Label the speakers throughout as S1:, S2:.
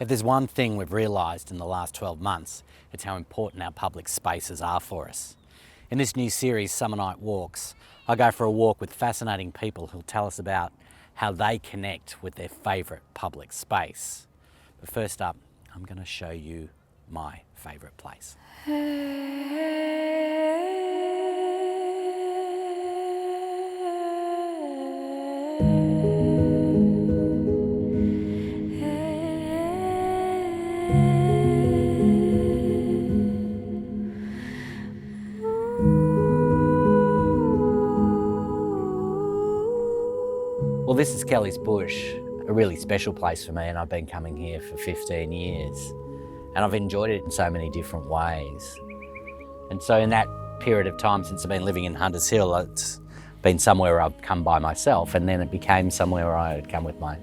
S1: If there's one thing we've realised in the last 12 months, it's how important our public spaces are for us. In this new series, Summer Night Walks, I go for a walk with fascinating people who'll tell us about how they connect with their favourite public space. But first up, I'm going to show you my favourite place. Well, this is Kelly's Bush, a really special place for me, and I've been coming here for 15 years. And I've enjoyed it in so many different ways. And so in that period of time since I've been living in Hunters Hill, it's been somewhere I've come by myself, and then it became somewhere where I would come with my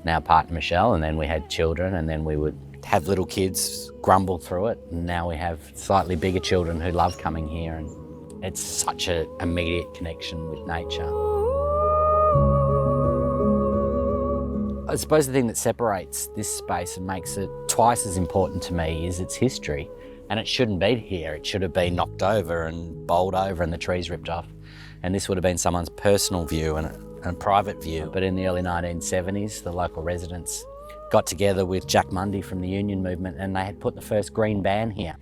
S1: now partner Michelle, and then we had children, and then we would have little kids grumble through it, and now we have slightly bigger children who love coming here, and it's such an immediate connection with nature. I suppose the thing that separates this space and makes it twice as important to me is its history. And it shouldn't be here. It should have been knocked over and bowled over and the trees ripped off. And this would have been someone's personal view and a private view. But in the early 1970s, the local residents got together with Jack Mundy from the Union Movement, and they had put the first green ban here.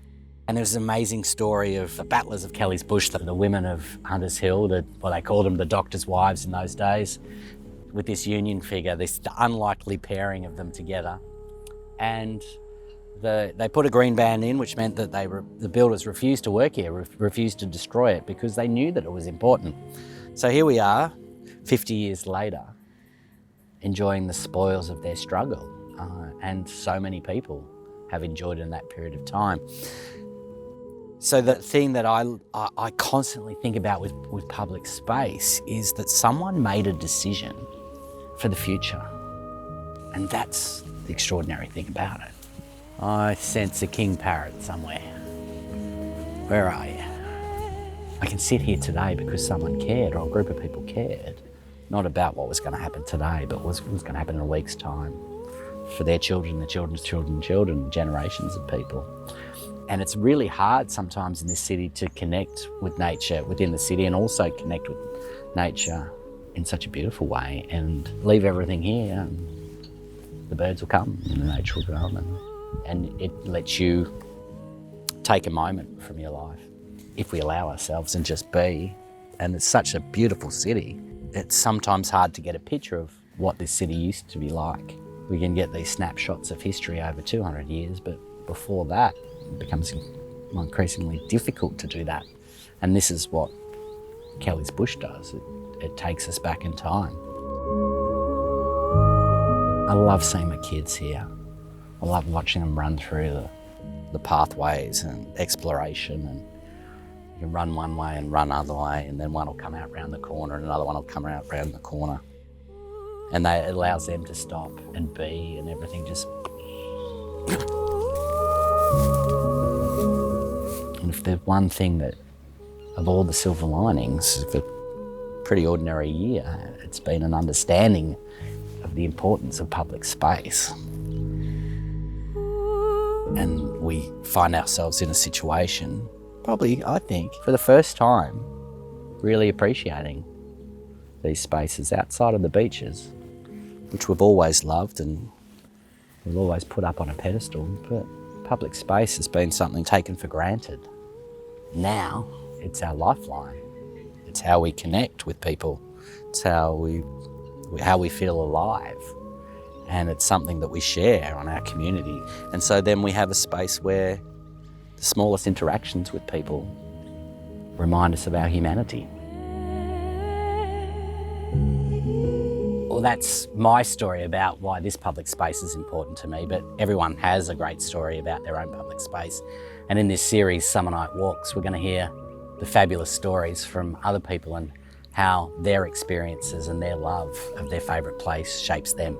S1: And there's an amazing story of the battlers of Kelly's Bush, the women of Hunters Hill, they called them the doctor's wives in those days, with this union figure, this unlikely pairing of them together. And they put a green ban in, which meant that the builders refused to work here, refused to destroy it, because they knew that it was important. So here we are, 50 years later, enjoying the spoils of their struggle. And so many people have enjoyed it in that period of time. So the thing that I constantly think about with public space is that someone made a decision for the future. And that's the extraordinary thing about it. I sense a king parrot somewhere. Where are you? I can sit here today because someone cared, or a group of people cared. Not about what was going to happen today, but what was going to happen in a week's time. For their children, their children's children, generations of people. And it's really hard sometimes in this city to connect with nature within the city, and also connect with nature in such a beautiful way, and leave everything here, and the birds will come and the nature will come, and it lets you take a moment from your life if we allow ourselves and just be. And it's such a beautiful city. It's sometimes hard to get a picture of what this city used to be like. We can get these snapshots of history over 200 years, but before that, it becomes increasingly difficult to do that. And this is what Kelly's Bush does. It takes us back in time. I love seeing my kids here. I love watching them run through the pathways and exploration, and you can run one way and run another way, and then one will come out round the corner and another one will come out round the corner. And it allows them to stop and be, and everything just... And if there's one thing that, of all the silver linings of a pretty ordinary year, it's been an understanding of the importance of public space. And we find ourselves in a situation, probably, I think, for the first time, really appreciating these spaces outside of the beaches, which we've always loved and we've always put up on a pedestal, but public space has been something taken for granted. Now, it's our lifeline. It's how we connect with people. It's how we feel alive. And it's something that we share on our community. And so then we have a space where the smallest interactions with people remind us of our humanity. Well, that's my story about why this public space is important to me, but everyone has a great story about their own public space. And in this series, Summer Night Walks, we're going to hear the fabulous stories from other people and how their experiences and their love of their favourite place shapes them.